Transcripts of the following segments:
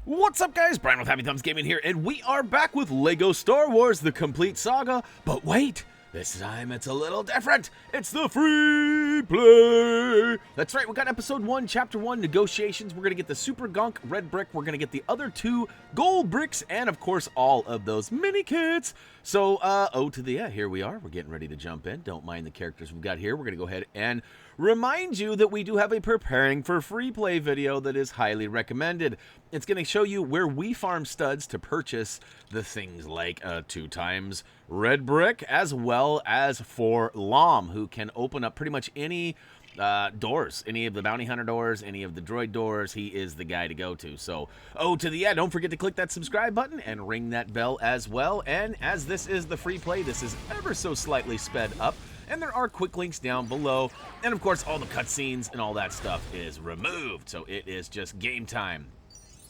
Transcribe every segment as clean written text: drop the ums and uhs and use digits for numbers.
What's up, guys? Brian with HappyThumbsGaming here, and we are back with LEGO Star Wars: The Complete Saga. But wait, this time it's a little different. It's the free play. That's right, we got episode 1, chapter 1, negotiations. We're gonna get the super Gonk red brick. We're gonna get the other 2 gold bricks, and of course, all of those mini kits. So, here we are. We're getting ready to jump in. Don't mind the characters we've got here. We're gonna go ahead and remind you that we do have a preparing for free play video that is highly recommended. It's going to show you where we farm studs to purchase the things like 2 times red brick, as well as for Lom, who can open up pretty much any doors, any of the bounty hunter doors, any of the droid doors. He is the guy to go to. So, don't forget to click that subscribe button and ring that bell as well. And as this is the free play, this is ever so slightly sped up. And there are quick links down below. And of course, all the cutscenes and all that stuff is removed. So it is just game time.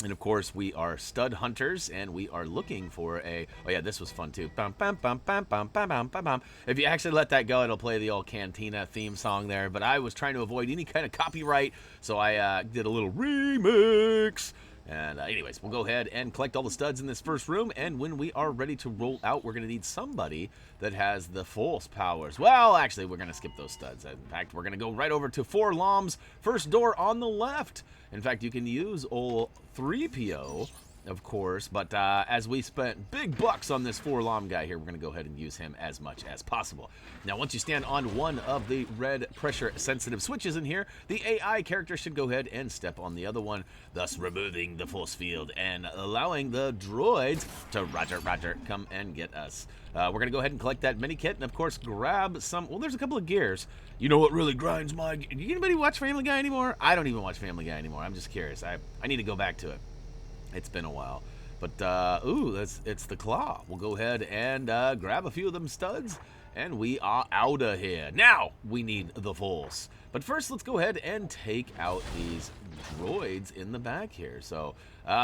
And of course, we are stud hunters, and we are looking for a... Oh yeah, this was fun too. Bum, bum, bum, bum, bum, bum, bum, bum, bum. If you actually let that go, it'll play the old Cantina theme song there. But I was trying to avoid any kind of copyright, so I did a little remix. And anyways, we'll go ahead and collect all the studs in this first room, and when we are ready to roll out, we're going to need somebody that has the force powers. Well, actually, we're going to skip those studs. In fact, we're going to go right over to 4 Lom's first door on the left. In fact, you can use old 3PO, of course, but as we spent big bucks on this 4 Lom guy here, we're going to go ahead and use him as much as possible. Now, once you stand on one of the red pressure-sensitive switches in here, the AI character should go ahead and step on the other one, thus removing the force field and allowing the droids to roger, come and get us. We're going to go ahead and collect that mini kit and, of course, grab some... Well, there's a couple of gears. You know what really grinds my... Do anybody watch Family Guy anymore? I don't even watch Family Guy anymore. I'm just curious. I need to go back to it. It's been a while. But, it's the claw. We'll go ahead and grab a few of them studs, and we are out of here. Now, we need the force. But first, let's go ahead and take out these droids in the back here. So,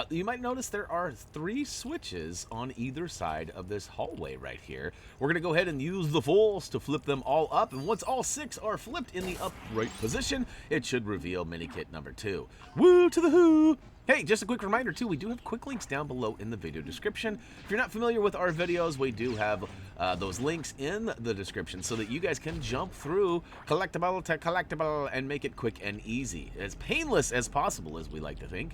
you might notice there are 3 switches on either side of this hallway right here. We're going to go ahead and use the force to flip them all up, and once all 6 are flipped in the upright position, it should reveal Minikit number 2. Woo to the who! Hey, just a quick reminder, too, we do have quick links down below in the video description. If you're not familiar with our videos, we do have those links in the description so that you guys can jump through collectible to collectible and make it quick and easy. As painless as possible, as we like to think.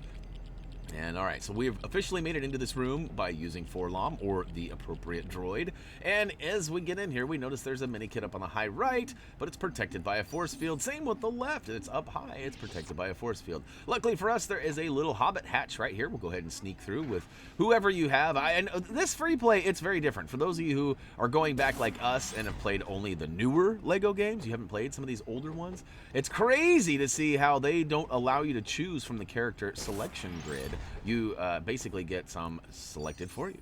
And alright, so we have officially made it into this room by using 4 Lom, or the appropriate droid. And as we get in here, we notice there's a mini kit up on the high right, but it's protected by a force field. Same with the left. It's up high. It's protected by a force field. Luckily for us, there is a little hobbit hatch right here. We'll go ahead and sneak through with whoever you have. And this free play, it's very different. For those of you who are going back like us and have played only the newer LEGO games, you haven't played some of these older ones, it's crazy to see how they don't allow you to choose from the character selection grid. You basically get some selected for you.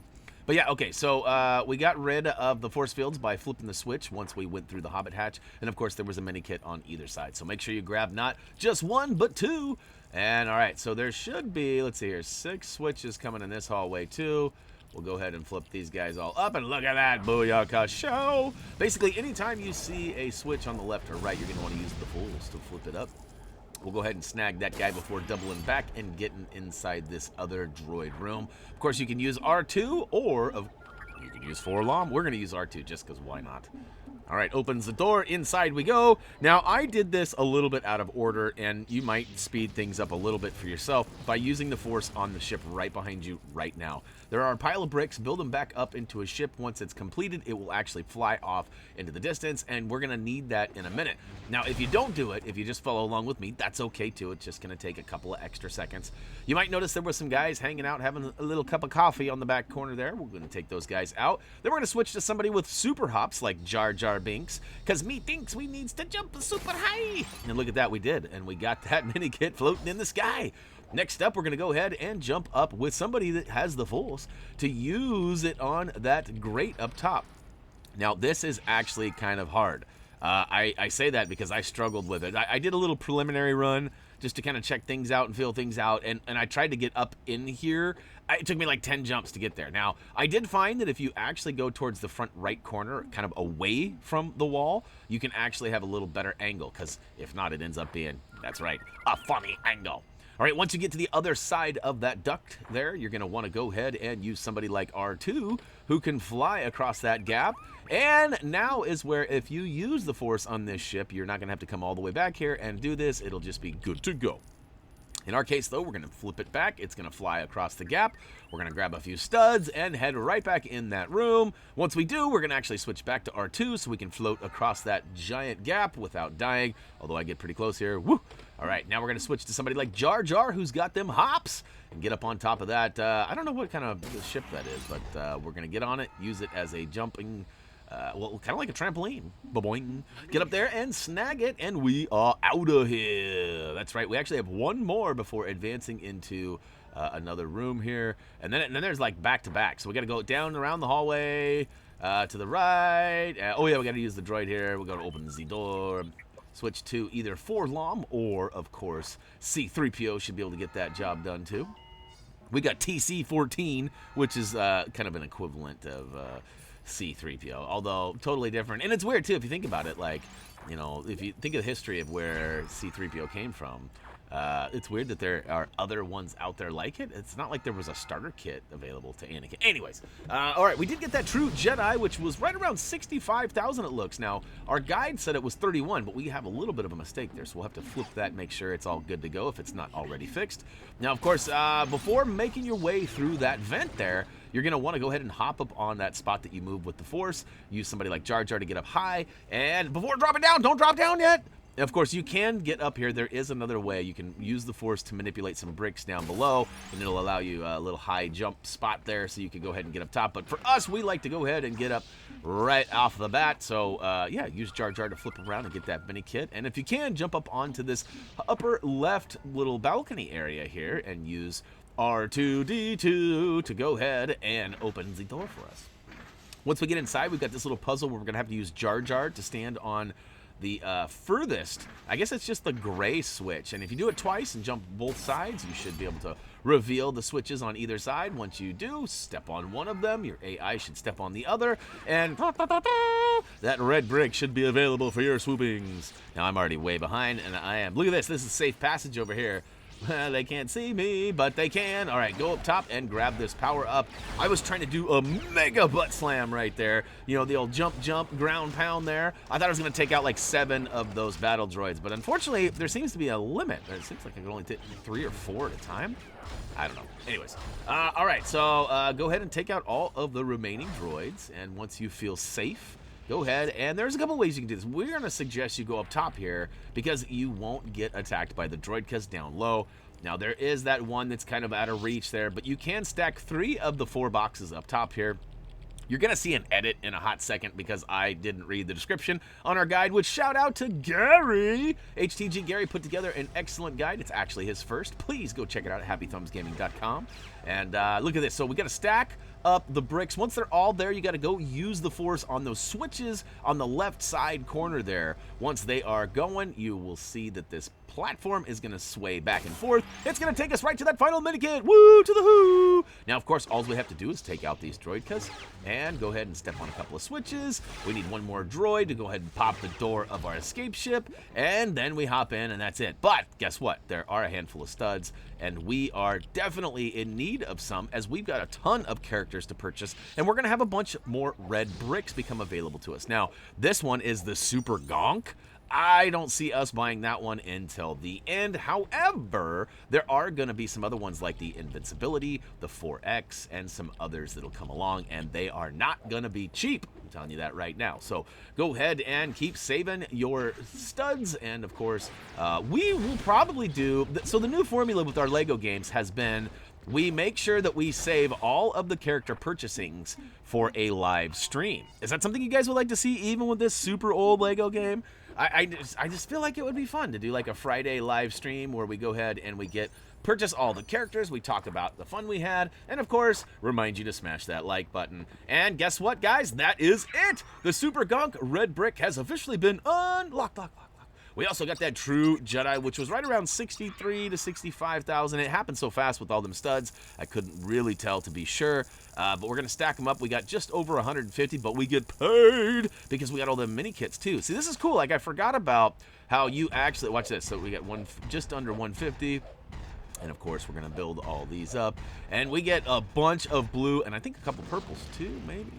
But yeah, okay, so we got rid of the force fields by flipping the switch once we went through the hobbit hatch. And of course, there was a mini kit on either side. So make sure you grab not just 1, but 2. And all right, so there should be, let's see here, 6 switches coming in this hallway too. We'll go ahead and flip these guys all up, and look at that booyaka show. Basically, anytime you see a switch on the left or right, you're going to want to use the fools to flip it up. We'll go ahead and snag that guy before doubling back and getting inside this other droid room. Of course, you can use R2, or you can use 4 Lom. We're going to use R2 just because why not? All right, opens the door. Inside we go. Now, I did this a little bit out of order, and you might speed things up a little bit for yourself by using the force on the ship right behind you right now. There are a pile of bricks. Build them back up into a ship. Once it's completed, it will actually fly off into the distance, and we're going to need that in a minute. Now, if you don't do it, if you just follow along with me, that's okay too. It's just going to take a couple of extra seconds. You might notice there were some guys hanging out having a little cup of coffee on the back corner there. We're going to take those guys out. Then we're going to switch to somebody with super hops like Jar Jar Binks, because me thinks we needs to jump super high. And look at that, we did, and we got that mini kit floating in the sky. Next up, we're going to go ahead and jump up with somebody that has the force to use it on that grate up top. Now, this is actually kind of hard. I say that because I struggled with it. I did a little preliminary run just to kind of check things out and feel things out, and I tried to get up in here. It took me like 10 jumps to get there. Now, I did find that if you actually go towards the front right corner, kind of away from the wall, you can actually have a little better angle, because if not, it ends up being, that's right, a funny angle. All right, once you get to the other side of that duct there, you're going to want to go ahead and use somebody like R2 who can fly across that gap. And now is where if you use the Force on this ship, you're not going to have to come all the way back here and do this. It'll just be good to go. In our case, though, we're going to flip it back. It's going to fly across the gap. We're going to grab a few studs and head right back in that room. Once we do, we're going to actually switch back to R2 so we can float across that giant gap without dying, although I get pretty close here. Woo! All right, now we're going to switch to somebody like Jar Jar, who's got them hops, and get up on top of that. I don't know what kind of ship that is, but we're going to get on it, use it as a jumping... well, kind of like a trampoline. Ba-boing. Get up there and snag it, and we are out of here. That's right. We actually have one more before advancing into another room here. And then there's like back-to-back. So we got to go down around the hallway to the right. Oh, yeah, we got to use the droid here. We're going to open the door. Switch to either Forlom or, of course, C-3PO should be able to get that job done, too. We got TC-14, which is kind of an equivalent of... C-3PO, although totally different. And it's weird, too, if you think about it. Like, you know, if you think of the history of where C-3PO came from, it's weird that there are other ones out there like it. It's not like there was a starter kit available to Anakin. Anyways, all right, we did get that True Jedi, which was right around 65,000 it looks. Now, our guide said it was 31, but we have a little bit of a mistake there, so we'll have to flip that, make sure it's all good to go if it's not already fixed. Now, of course, before making your way through that vent there, you're going to want to go ahead and hop up on that spot that you move with the Force. Use somebody like Jar Jar to get up high. And before dropping down, don't drop down yet. And of course, you can get up here. There is another way. You can use the Force to manipulate some bricks down below, and it'll allow you a little high jump spot there so you can go ahead and get up top. But for us, we like to go ahead and get up right off the bat. So, yeah, use Jar Jar to flip around and get that Minikit. And if you can, jump up onto this upper left little balcony area here and use R2-D2 to go ahead and open the door for us. Once we get inside, we've got this little puzzle where we're going to have to use Jar Jar to stand on the furthest, I guess it's just the gray switch. And if you do it twice and jump both sides, you should be able to reveal the switches on either side. Once you do, step on one of them. Your AI should step on the other. And that red brick should be available for your swoopings. Now, I'm already way behind, and I am. Look at this. This is safe passage over here. They can't see me, but they can. All right, go up top and grab this power up. I was trying to do a mega butt slam right there. You know, the old jump, ground pound there. I thought I was going to take out like 7 of those battle droids, but unfortunately, there seems to be a limit. It seems like I can only take 3 or 4 at a time. I don't know. Anyways, all right, so go ahead and take out all of the remaining droids, and once you feel safe, go ahead, and there's a couple ways you can do this. We're going to suggest you go up top here because you won't get attacked by the droidkas down low. Now, there is that one that's kind of out of reach there, but you can stack 3 of the 4 boxes up top here. You're going to see an edit in a hot second because I didn't read the description on our guide, which shout out to Gary. HTG Gary put together an excellent guide. It's actually his first. Please go check it out at HappyThumbsGaming.com. And look at this. So we got to stack up the bricks. Once they're all there, you got to go use the Force on those switches on the left side corner there. Once they are going, you will see that this platform is going to sway back and forth. It's going to take us right to that final Minikit. Woo to the who! Now, of course, all we have to do is take out these droidkas and go ahead and step on a couple of switches. We need one more droid to go ahead and pop the door of our escape ship, and then we hop in, and that's it. But guess what? There are a handful of studs, and we are definitely in need of some, as we've got a ton of characters to purchase, and we're going to have a bunch more red bricks become available to us. Now, this one is the Super Gonk. I don't see us buying that one until the end. However, there are going to be some other ones like the Invincibility, the 4X, and some others that'll come along, and they are not going to be cheap. I'm telling you that right now. So go ahead and keep saving your studs, and of course, we will probably do... So the new formula with our LEGO games has been... we make sure that we save all of the character purchasings for a live stream. Is that something you guys would like to see even with this super old LEGO game? I just feel like it would be fun to do like a Friday live stream where we go ahead and we purchase all the characters, we talk about the fun we had, and of course, remind you to smash that like button. And guess what, guys? That is it! The Super Gonk Red Brick has officially been unlocked. We also got that True Jedi, which was right around 63 to 65,000. It happened so fast with all them studs, I couldn't really tell to be sure. But we're going to stack them up. We got just over 150, but we get paid because we got all the mini kits too. See, this is cool. Like, I forgot about how you actually... watch this. So we got just under 150. And of course, we're going to build all these up. And we get a bunch of blue, and I think a couple purples too, maybe.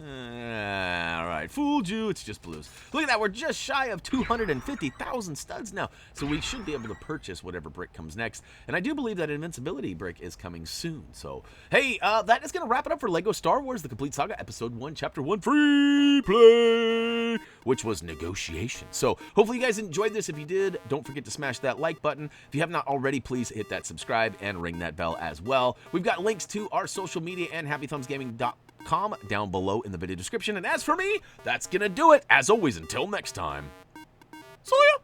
All right, fooled you. It's just blues. Look at that. We're just shy of 250,000 studs now. So we should be able to purchase whatever brick comes next. And I do believe that invincibility brick is coming soon. So, hey, that is going to wrap it up for LEGO Star Wars The Complete Saga Episode 1, Chapter 1 Free Play, which was negotiation. So hopefully you guys enjoyed this. If you did, don't forget to smash that like button. If you have not already, please hit that subscribe and ring that bell as well. We've got links to our social media and HappyThumbsGaming.com down below in the video description. And as for me, that's gonna do it. As always, until next time, see ya!